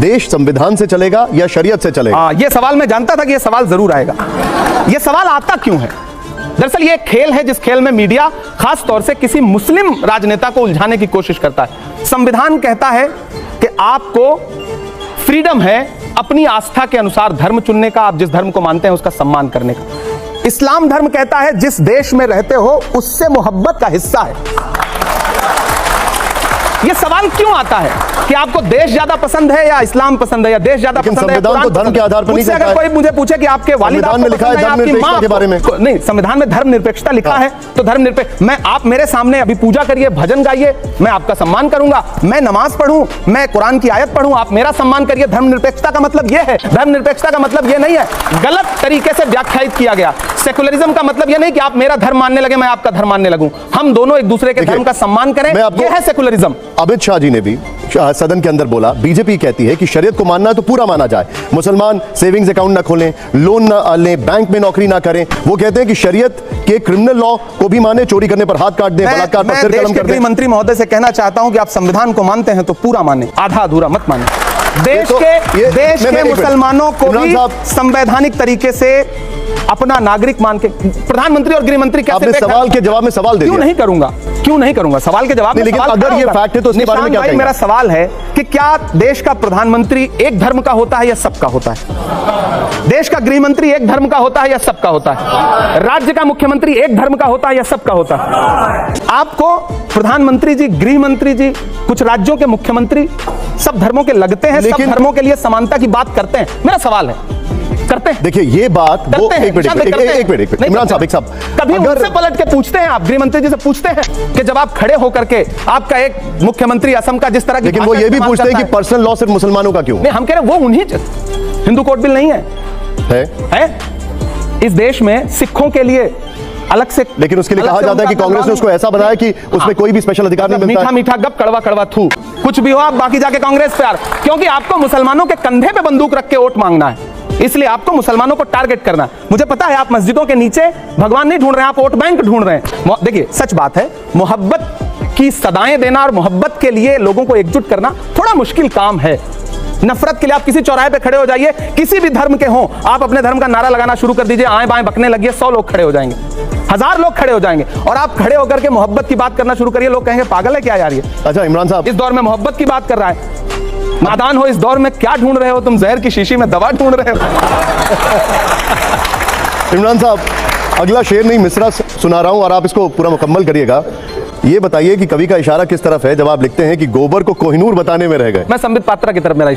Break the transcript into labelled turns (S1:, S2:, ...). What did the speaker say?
S1: देश संविधान से चलेगा या शरीयत से चलेगा?
S2: ये सवाल मैं जानता था कि ये सवाल जरूर आएगा। ये सवाल आता क्यों है? दरअसल ये एक खेल है जिस खेल में मीडिया खास तौर से किसी मुस्लिम राजनेता को उलझाने की कोशिश करता है। संविधान कहता है कि आपको फ्रीडम है अपनी आस्था के अनुसार धर्म चुनने का, आप जिस धर्म को मानते हैं उसका सम्मान करने का। इस्लाम धर्म कहता है जिस देश में रहते हो उससे मोहब्बत का हिस्सा है। ये सवाल क्यों आता है कि आपको देश ज्यादा पसंद है या इस्लाम पसंद है, या देश ज्यादा पसंद है?
S1: संविधान तो धर्म के आधार पर नहीं कहता है।
S2: अगर कोई मुझे पूछे कि आपके वालिद
S1: संविधान में लिखा है धर्मनिरपेक्षता के बारे में,
S2: नहीं, संविधान में धर्मनिरपेक्षता लिखा है तो धर्मनिरपेक्ष, मैं आप मेरे सामने अभी पूजा करिए, भजन गाइए, मैं आपका सम्मान करूंगा। मैं नमाज पढ़ूं, मैं कुरान की आयत पढ़ूं, आप मेरा सम्मान करिए। धर्मनिरपेक्षता का मतलब यह है, धर्मनिरपेक्षता का मतलब यह नहीं है, गलत तरीके से व्याख्यायित किया गया। सेकुलरिज्म का मतलब यह नहीं कि आप मेरा धर्म मानने लगे, मैं आपका धर्म मानने लगूं। हम दोनों एक दूसरे के धर्म का सम्मान करें, यह है सेकुलरिज्म।
S1: अमित शाह जी ने भी सदन के अंदर बोला, बीजेपी कहती है कि शरीयत को मानना है तो पूरा माना जाए, मुसलमान सेविंग्स अकाउंट ना खोलें, लोन ना लें, बैंक में नौकरी ना करें। वो कहते हैं कि शरीयत के क्रिमिनल लॉ को भी माने, चोरी करने पर हाथ काट दें, बलात्कार पर सिर कलम कर दें।
S2: मंत्री महोदय से कहना चाहता हूं कि आप संविधान को मानते हैं तो पूरा माने, आधा अधूरा मत माने। देश के मुसलमानों को भी संवैधानिक तरीके से अपना नागरिक मान के प्रधानमंत्री और गृह मंत्री कैसे?
S1: सवाल के जवाब में सवाल दे दिया।
S2: क्यों नहीं करूंगा सवाल के जवाब में?
S1: लेकिन अगर ये फैक्ट है तो उसके बारे में क्या कहेंगे?
S2: मेरा सवाल है कि क्या देश का प्रधानमंत्री एक धर्म का होता है या सबका होता है? देश का गृह मंत्री एक धर्म का होता है या सबका होता है? राज्य का मुख्यमंत्री एक धर्म का होता है या सबका होता है? आपको प्रधानमंत्री जी, गृह मंत्री जी, कुछ राज्यों के मुख्यमंत्री सब धर्मों के लगते हैं, सब धर्मों के लिए समानता की बात करते हैं। मेरा सवाल है, करते हैं?
S1: देखिए ये बात वो एक मिनट इमरान साहब,
S2: कभी उनसे पलट के पूछते हैं, आप गृह मंत्री जी से पूछते हैं कि जब आप खड़े होकर के आपका एक मुख्यमंत्री असम का जिस तरह की,
S1: लेकिन वो ये भी पूछते हैं कि पर्सनल लॉ सिर्फ मुसलमानों का क्यों?
S2: नहीं, हम कह रहे हैं वो उन्हीं, हिंदू कोड बिल नहीं है इस देश में सिखों के लिए अलग से,
S1: लेकिन उसके लिए कहा जाता है कि कांग्रेस ने उसको ऐसा बनाया कि उसमें कोई भी स्पेशल अधिकार नहीं मिलता।
S2: मीठा मीठा गप, कड़वा कड़वा थू, कुछ भी हो आप बाकी जाके कांग्रेस पे यार, क्योंकि आपको मुसलमानों के कंधे पे बंदूक रख के वोट मांगना है, इसलिए आपको मुसलमानों को टारगेट करना है। मुझे पता है आप मस्जिदों के नीचे भगवान नहीं ढूंढ रहे हैं, आप वोट बैंक ढूंढ रहे हैं। देखिए सच बात है, मोहब्बत की सदाएं देना और मोहब्बत के लिए लोगों को एकजुट करना थोड़ा मुश्किल काम है। नफरत के लिए आप किसी चौराहे पे खड़े हो जाइए, किसी भी धर्म के हो, आप अपने धर्म का नारा लगाना शुरू कर दीजिए, आए बाएं बकने लगिए, 100 लोग खड़े हो जाएंगे, 1000 लोग खड़े हो जाएंगे, और आप खड़े होकर के मोहब्बत की बात करना शुरू करिए, लोग कहेंगे पागल है क्या यार ये।
S1: अच्छा इमरान साहब,
S2: इस दौर में मोहब्बत की बात कर रहा है, नादान हो, इस दौर में क्या ढूंढ रहे हो तुम? जहर की शीशी में दवा ढूंढ रहे हो।
S1: इमरान साहब, अगला शेर नहीं मिसरा सुना रहा हूं और आप इसको पूरा मुकम्मल करिएगा। ये बताइए कि कवि का इशारा किस तरफ है जब आप लिखते हैं कि गोबर को कोहिनूर बताने में रह गए?
S2: मैं संबित पात्रा की तरफ मेरा